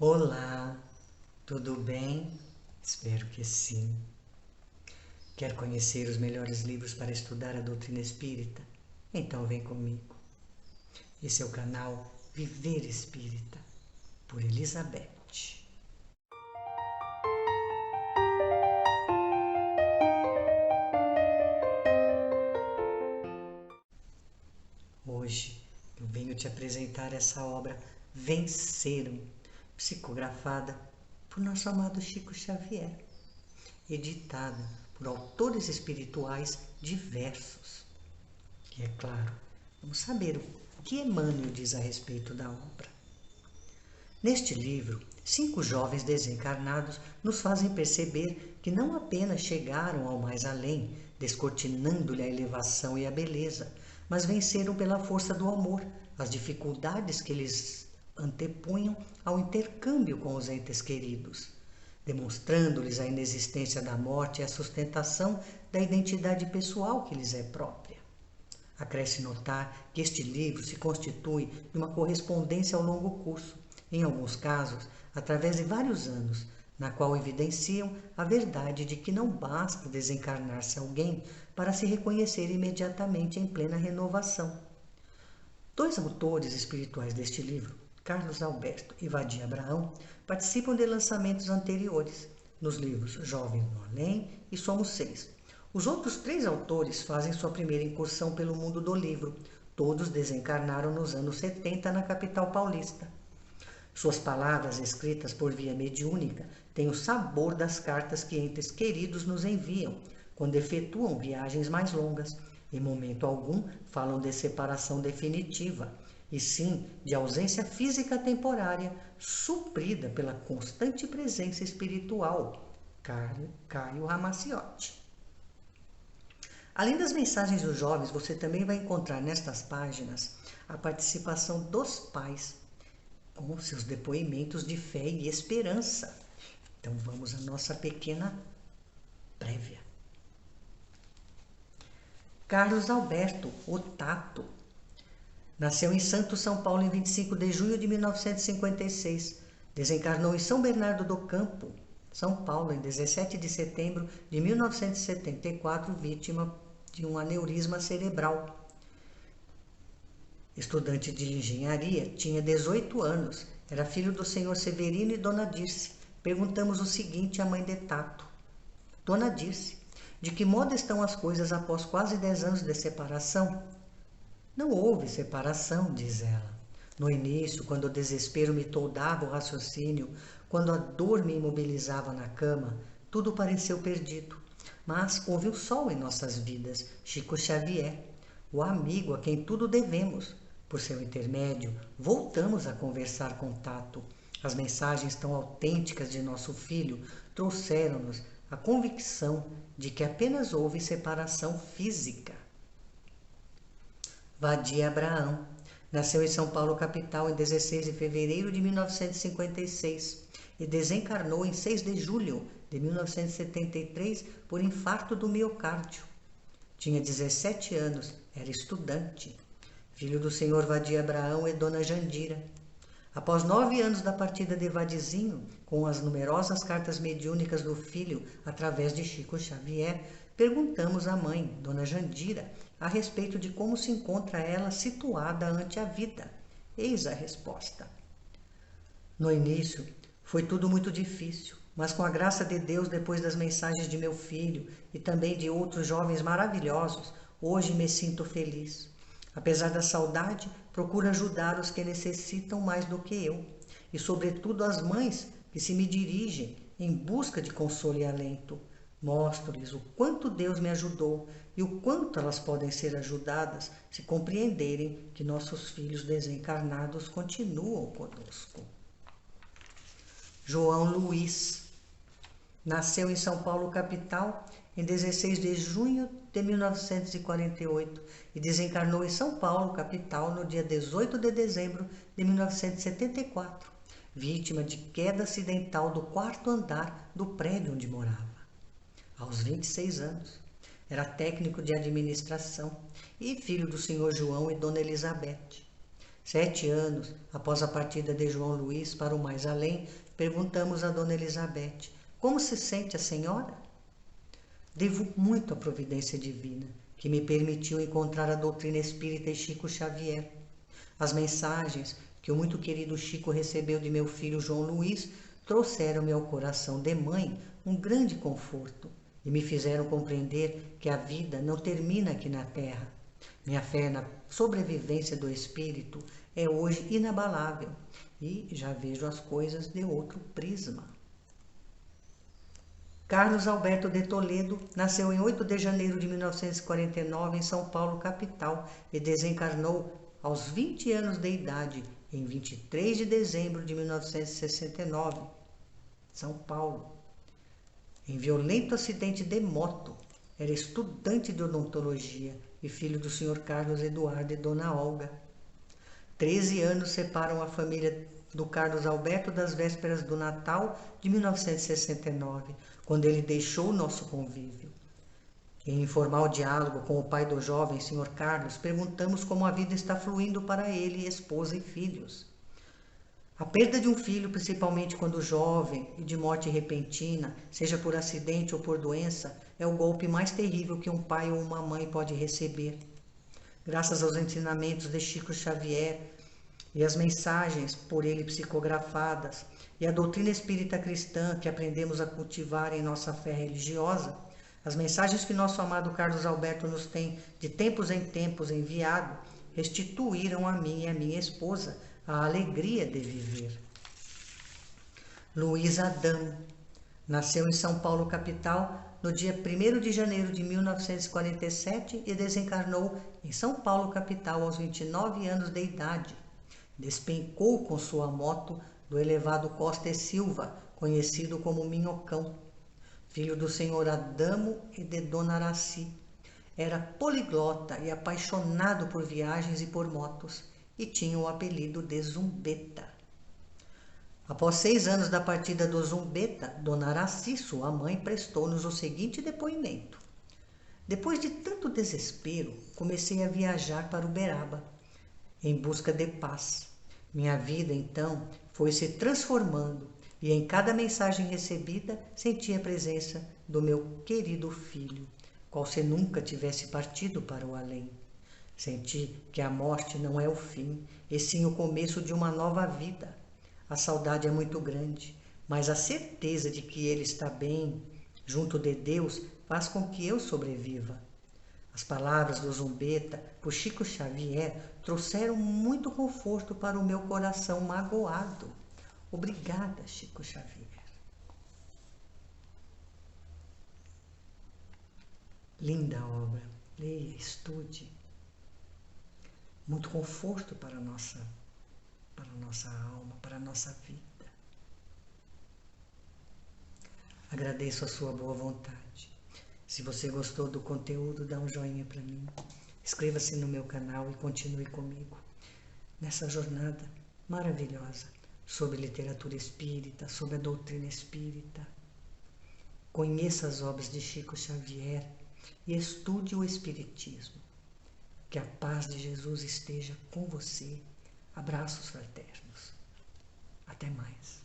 Olá, tudo bem? Espero que sim. Quer conhecer os melhores livros para estudar a doutrina espírita? Então vem comigo. Esse é o canal Viver Espírita, por Elizabeth. Hoje eu venho te apresentar essa obra Venceram, psicografada por nosso amado Chico Xavier, editada por autores espirituais diversos. E é claro, vamos saber o que Emmanuel diz a respeito da obra. Neste livro, 5 jovens desencarnados nos fazem perceber que não apenas chegaram ao mais além, descortinando-lhe a elevação e a beleza, mas venceram pela força do amor as dificuldades que lhes antepunham ao intercâmbio com os entes queridos, demonstrando-lhes a inexistência da morte e a sustentação da identidade pessoal que lhes é própria. Acresce notar que este livro se constitui de uma correspondência ao longo curso, em alguns casos, através de vários anos, na qual evidenciam a verdade de que não basta desencarnar-se alguém para se reconhecer imediatamente em plena renovação. 2 autores espirituais deste livro, Carlos Alberto e Vadir Abraão, participam de lançamentos anteriores, nos livros Jovens no Além e Somos 6. Os outros 3 autores fazem sua primeira incursão pelo mundo do livro. Todos desencarnaram nos anos 70 na capital paulista. Suas palavras, escritas por via mediúnica, têm o sabor das cartas que entes queridos nos enviam, quando efetuam viagens mais longas. Em momento algum falam de separação definitiva, e sim de ausência física temporária, suprida pela constante presença espiritual. Caio Ramacciotti. Além das mensagens dos jovens, você também vai encontrar nestas páginas a participação dos pais, com seus depoimentos de fé e esperança. Então vamos à nossa pequena prévia. Carlos Alberto, o Tato, nasceu em Santo São Paulo em 25 de junho de 1956. Desencarnou em São Bernardo do Campo, São Paulo, em 17 de setembro de 1974, vítima de um aneurisma cerebral. Estudante de engenharia, tinha 18 anos, era filho do senhor Severino e Dona Dirce. Perguntamos o seguinte à mãe de Tato: Dona Dirce, de que modo estão as coisas após quase 10 anos de separação? Não houve separação, diz ela. No início, quando o desespero me toldava o raciocínio, quando a dor me imobilizava na cama, tudo pareceu perdido. Mas houve o sol em nossas vidas, Chico Xavier, o amigo a quem tudo devemos. Por seu intermédio, voltamos a conversar com Tato. As mensagens tão autênticas de nosso filho trouxeram-nos a convicção de que apenas houve separação física. Vadir Abraão nasceu em São Paulo, capital, em 16 de fevereiro de 1956 e desencarnou em 6 de julho de 1973 por infarto do miocárdio. Tinha 17 anos, era estudante, filho do senhor Vadir Abraão e dona Jandira. Após 9 anos da partida de Vadizinho, com as numerosas cartas mediúnicas do filho através de Chico Xavier, perguntamos à mãe, dona Jandira, a respeito de como se encontra ela situada ante a vida. Eis a resposta. No início, foi tudo muito difícil, mas com a graça de Deus, depois das mensagens de meu filho e também de outros jovens maravilhosos, hoje me sinto feliz. Apesar da saudade, procuro ajudar os que necessitam mais do que eu, e sobretudo as mães que se me dirigem em busca de consolo e alento. Mostro-lhes o quanto Deus me ajudou e o quanto elas podem ser ajudadas se compreenderem que nossos filhos desencarnados continuam conosco. João Luiz nasceu em São Paulo, capital, em 16 de junho de 1948 e desencarnou em São Paulo, capital, no dia 18 de dezembro de 1974, vítima de queda acidental do 4º andar do prédio onde morava. Aos 26 anos, era técnico de administração e filho do senhor João e dona Elizabeth. 7 anos após a partida de João Luís para o mais além, perguntamos a Dona Elizabeth: como se sente a senhora? Devo muito à providência divina, que me permitiu encontrar a doutrina espírita e Chico Xavier. As mensagens que o muito querido Chico recebeu de meu filho João Luís trouxeram-me ao coração de mãe um grande conforto e me fizeram compreender que a vida não termina aqui na terra. Minha fé na sobrevivência do espírito é hoje inabalável e já vejo as coisas de outro prisma. Carlos Alberto de Toledo nasceu em 8 de janeiro de 1949 em São Paulo, capital, e desencarnou aos 20 anos de idade, em 23 de dezembro de 1969, São Paulo, em violento acidente de moto. Era estudante de odontologia e filho do Sr. Carlos Eduardo e Dona Olga. 13 anos separam a família do Carlos Alberto das vésperas do Natal de 1969, quando ele deixou o nosso convívio. Em informal diálogo com o pai do jovem Sr. Carlos, perguntamos como a vida está fluindo para ele, esposa e filhos. A perda de um filho, principalmente quando jovem e de morte repentina, seja por acidente ou por doença, é o golpe mais terrível que um pai ou uma mãe pode receber. Graças aos ensinamentos de Chico Xavier e as mensagens por ele psicografadas e a doutrina espírita cristã que aprendemos a cultivar em nossa fé religiosa, as mensagens que nosso amado Carlos Alberto nos tem de tempos em tempos enviado, restituíram a mim e a minha esposa a alegria de viver. Luiz Adamo nasceu em São Paulo, capital, no dia 1º de janeiro de 1947 e desencarnou em São Paulo, capital, aos 29 anos de idade. Despencou com sua moto do elevado Costa e Silva, conhecido como Minhocão, filho do senhor Adamo e de Dona Araci. Era poliglota e apaixonado por viagens e por motos, e tinha o apelido de Zumbeta. Após 6 anos da partida do Zumbeta, Dona Araci, sua mãe, prestou-nos o seguinte depoimento: depois de tanto desespero, comecei a viajar para Uberaba, em busca de paz. Minha vida, então, foi se transformando e em cada mensagem recebida senti a presença do meu querido filho, qual se nunca tivesse partido para o além. Senti que a morte não é o fim, e sim o começo de uma nova vida. A saudade é muito grande, mas a certeza de que ele está bem, junto de Deus, faz com que eu sobreviva. As palavras do Zumbeta, por Chico Xavier, trouxeram muito conforto para o meu coração magoado. Obrigada, Chico Xavier. Linda obra. Leia, estude. Muito conforto para a nossa alma, para a nossa vida. Agradeço a sua boa vontade. Se você gostou do conteúdo, dá um joinha para mim. Inscreva-se no meu canal e continue comigo nessa jornada maravilhosa sobre literatura espírita, sobre a doutrina espírita. Conheça as obras de Chico Xavier e estude o Espiritismo. Que a paz de Jesus esteja com você. Abraços fraternos. Até mais.